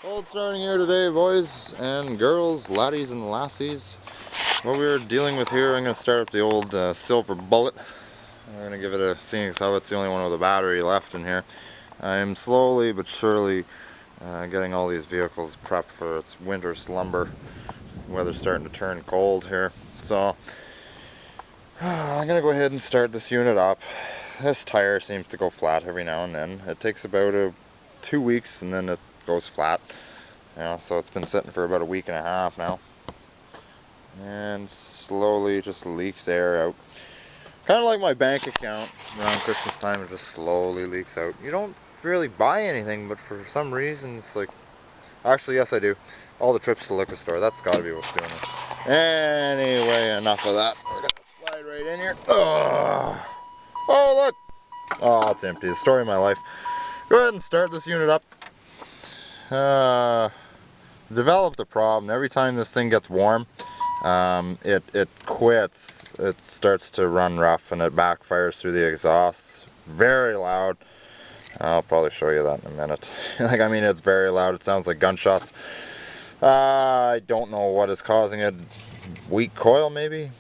Cold starting here today, boys and girls, laddies and lassies. What we're dealing with here, I'm going to start up the old silver bullet. We're going to give it a seeing as how it's the only one with a battery left in here. I'm slowly but surely getting all these vehicles prepped for its winter slumber. Weather's starting to turn cold here, so I'm going to go ahead and start this unit up. This tire seems to go flat every now and then. It takes about 2 weeks and then it goes flat. You know, so it's been sitting for about a week and a half now. And slowly just leaks air out. Kind of like my bank account around Christmas time, it just slowly leaks out. You don't really buy anything, but for some reason it's like... Actually, yes I do. All the trips to the liquor store, that's got to be what's doing it. Anyway, enough of that. We're going to slide right in here. Oh, look! Oh, it's empty. The story of my life. Go ahead and start this unit up. Developed a problem. Every time this thing gets warm, it quits. It starts to run rough and it backfires through the exhaust. Very loud. I'll probably show you that in a minute. It's very loud. It sounds like gunshots. I don't know what is causing it. Weak coil, maybe?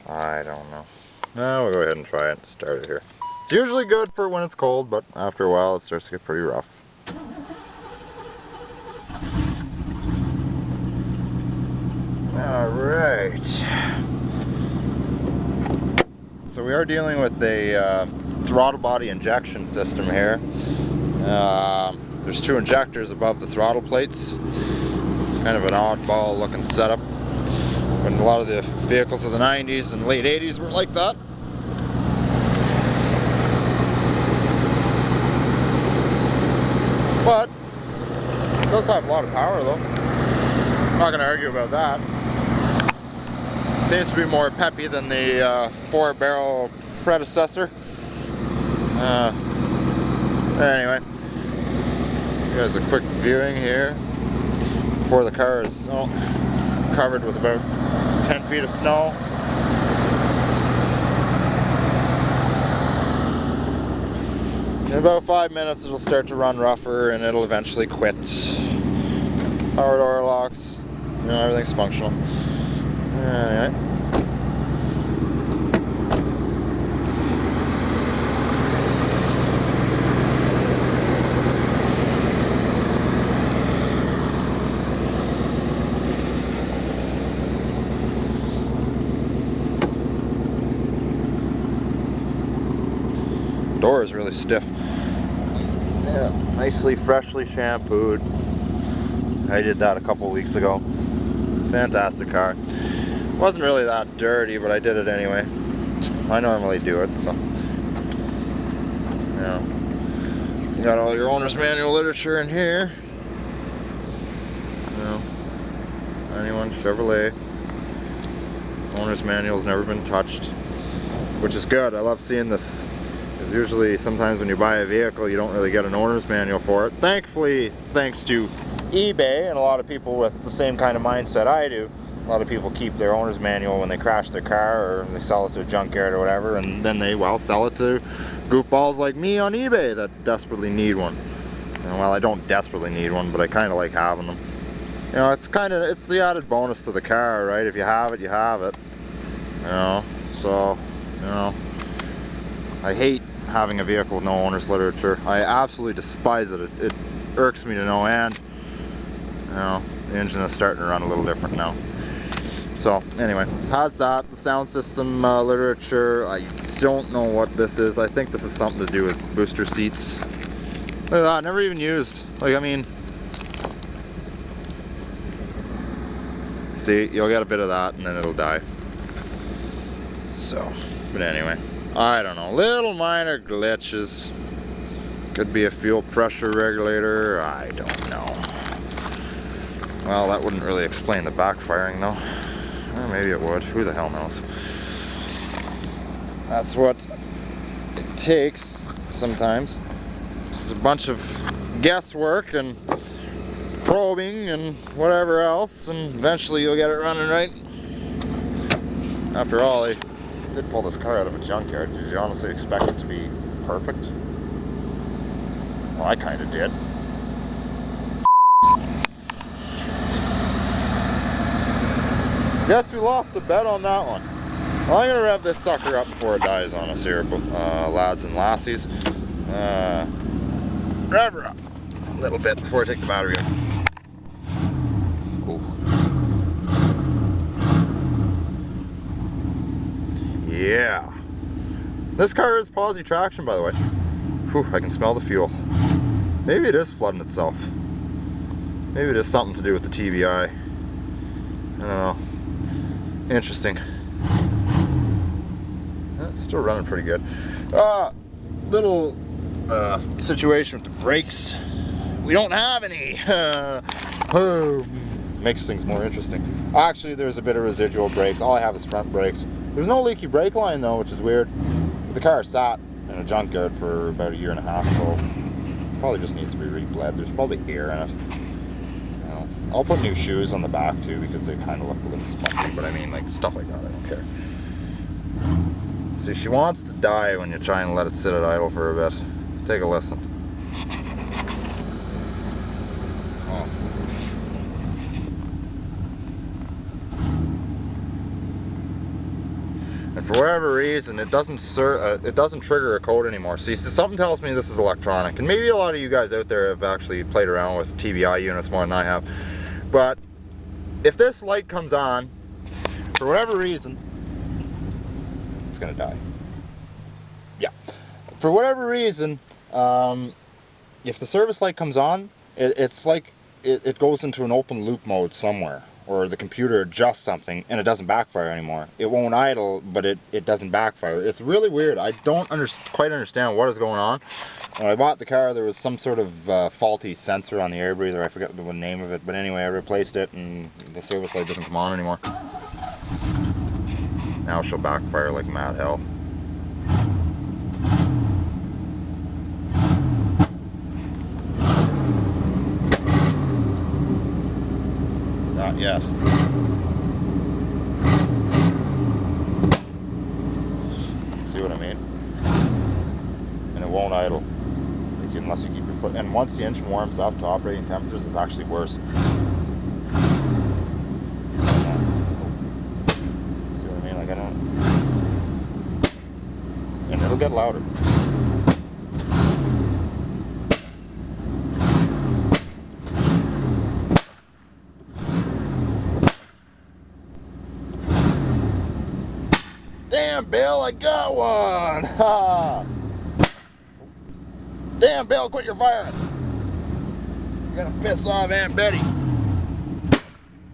I don't know. No, we'll go ahead and try it and start it here. It's usually good for when it's cold, but after a while it starts to get pretty rough. Alright. So we are dealing with a throttle body injection system here. There's 2 injectors above the throttle plates. It's kind of an oddball looking setup. When a lot of the vehicles of the 90s and late 80s were like that. But it does have a lot of power though. I'm not going to argue about that. Seems to be more peppy than the 4-barrel predecessor. Anyway, here's a quick viewing here before the car is covered with about 10 feet of snow. In about 5 minutes it'll start to run rougher and it'll eventually quit. Power door locks, everything's functional. Anyway. Door is really stiff. Yeah, nicely freshly shampooed. I did that a couple weeks ago. Fantastic car. Wasn't really that dirty, but I did it anyway. I normally do it, so. Yeah. You got all your owner's manual literature in here. 91 Chevrolet. Owner's manual's never been touched, which is good. I love seeing this. Because usually, sometimes when you buy a vehicle, you don't really get an owner's manual for it. Thankfully, thanks to eBay and a lot of people with the same kind of mindset I do, a lot of people keep their owner's manual when they crash their car or they sell it to a junkyard or whatever, and then they, sell it to goofballs like me on eBay that desperately need one. And, I don't desperately need one, but I kind of like having them. It's the added bonus to the car, right? If you have it, you have it. I hate having a vehicle with no owner's literature. I absolutely despise it. It irks me to no end. The engine is starting to run a little different now. So anyway, has that. The sound system literature, I don't know what this is. I think this is something to do with booster seats. Look at that, never even used. See, you'll get a bit of that and then it'll die. So, but anyway, I don't know. Little minor glitches. Could be a fuel pressure regulator. I don't know. Well, that wouldn't really explain the backfiring though. Or maybe it would. Who the hell knows? That's what it takes sometimes. It's a bunch of guesswork and probing and whatever else, and eventually you'll get it running right. After all, I did pull this car out of a junkyard. Did you honestly expect it to be perfect? Well, I kind of did. Guess we lost the bet on that one. Well, I'm going to rev this sucker up before it dies on us here, lads and lassies. Rev her up a little bit before I take the battery out. Ooh. Yeah. This car is posi traction, by the way. Whew, I can smell the fuel. Maybe it is flooding itself. Maybe it is something to do with the TBI. I don't know. Interesting. It's still running pretty good. Little situation with the brakes. We don't have any. Makes things more interesting. Actually, there's a bit of residual brakes. All I have is front brakes. There's no leaky brake line though, which is weird. The car sat in a junkyard for about 1.5 years, so probably just needs to be rebled. There's probably air in it. I'll put new shoes on the back too because they kind of look a little spongy, but I mean, like, stuff like that, I don't care. See, she wants to die when you try and let it sit at idle for a bit. Take a listen. Oh. And for whatever reason, it doesn't trigger a code anymore. See, something tells me this is electronic, and maybe a lot of you guys out there have actually played around with TBI units more than I have. But if this light comes on, for whatever reason, it's gonna die. Yeah. For whatever reason, if the service light comes on, it's like it goes into an open loop mode somewhere, or the computer adjusts something and it doesn't backfire anymore. It won't idle, but it doesn't backfire. It's really weird. I don't quite understand what is going on. When I bought the car, there was some sort of faulty sensor on the air breather. I forget the name of it, but anyway, I replaced it and the service light doesn't come on anymore. Now she'll backfire like mad hell. Not yet. See what I mean? And it won't idle. Unless you keep your foot, and once the engine warms up to operating temperatures, it's actually worse. See what I mean? Like, I don't, and it'll get louder. Damn, Bill, I got one! Ha! Damn, Bill, quit your firing! You're gonna piss off Aunt Betty.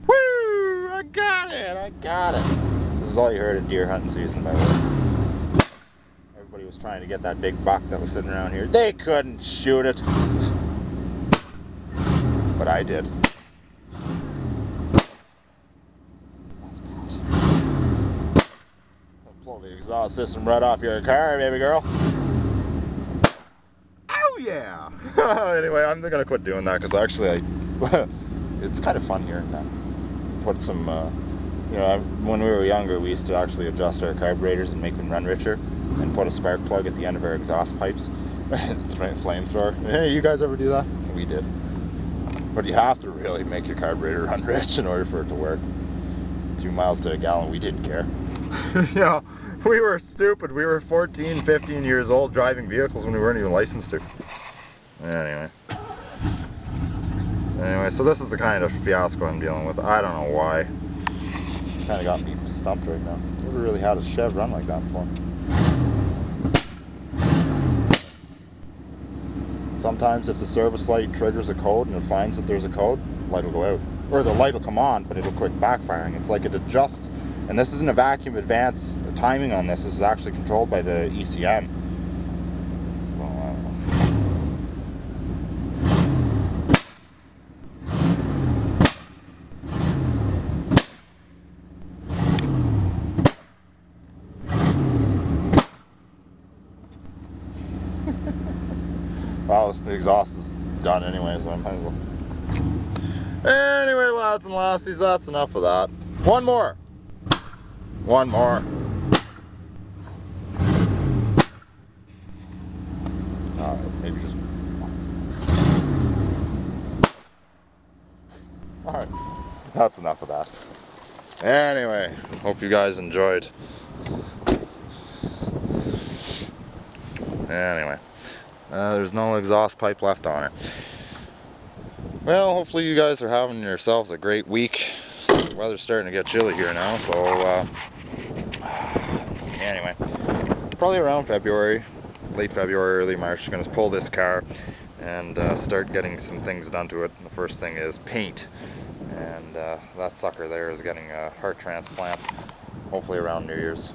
Woo! I got it! I got it! This is all you heard of deer hunting season, by the way. Everybody was trying to get that big buck that was sitting around here. They couldn't shoot it. But I did. I'll blow the exhaust system right off your car, baby girl. Yeah. Anyway, I'm gonna quit doing that because actually, it's kind of fun here. Put some, you know, when we were younger, we used to actually adjust our carburetors and make them run richer, and put a spark plug at the end of our exhaust pipes, flamethrower. Hey, you guys ever do that? We did. But you have to really make your carburetor run rich in order for it to work. 2 miles to a gallon. We didn't care. Yeah. We were stupid. We were 14, 15 years old driving vehicles when we weren't even licensed to. Anyway, so this is the kind of fiasco I'm dealing with. I don't know why. It's kind of got me stumped right now. Never really had a Chev run like that before. Sometimes if the service light triggers a code and it finds that there's a code, the light will go out. Or the light will come on, but it'll quit backfiring. It's like it adjusts. And this isn't a vacuum advance. The timing on this is actually controlled by the ECM. Well, I don't know. Well, the exhaust is done anyway, so I might as well. Anyway, lads and lassies, that's enough of that. One more. One more. Maybe just one. Alright, that's enough of that. Anyway, hope you guys enjoyed. Anyway, there's no exhaust pipe left on it. Well, hopefully you guys are having yourselves a great week. The weather's starting to get chilly here now, so anyway, probably around February, late February, early March, going to pull this car and start getting some things done to it. The first thing is paint, and that sucker there is getting a heart transplant, hopefully around New Year's.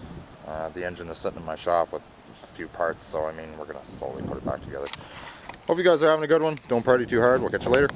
The engine is sitting in my shop with a few parts, so I mean, we're going to slowly put it back together. Hope you guys are having a good one. Don't party too hard. We'll catch you later.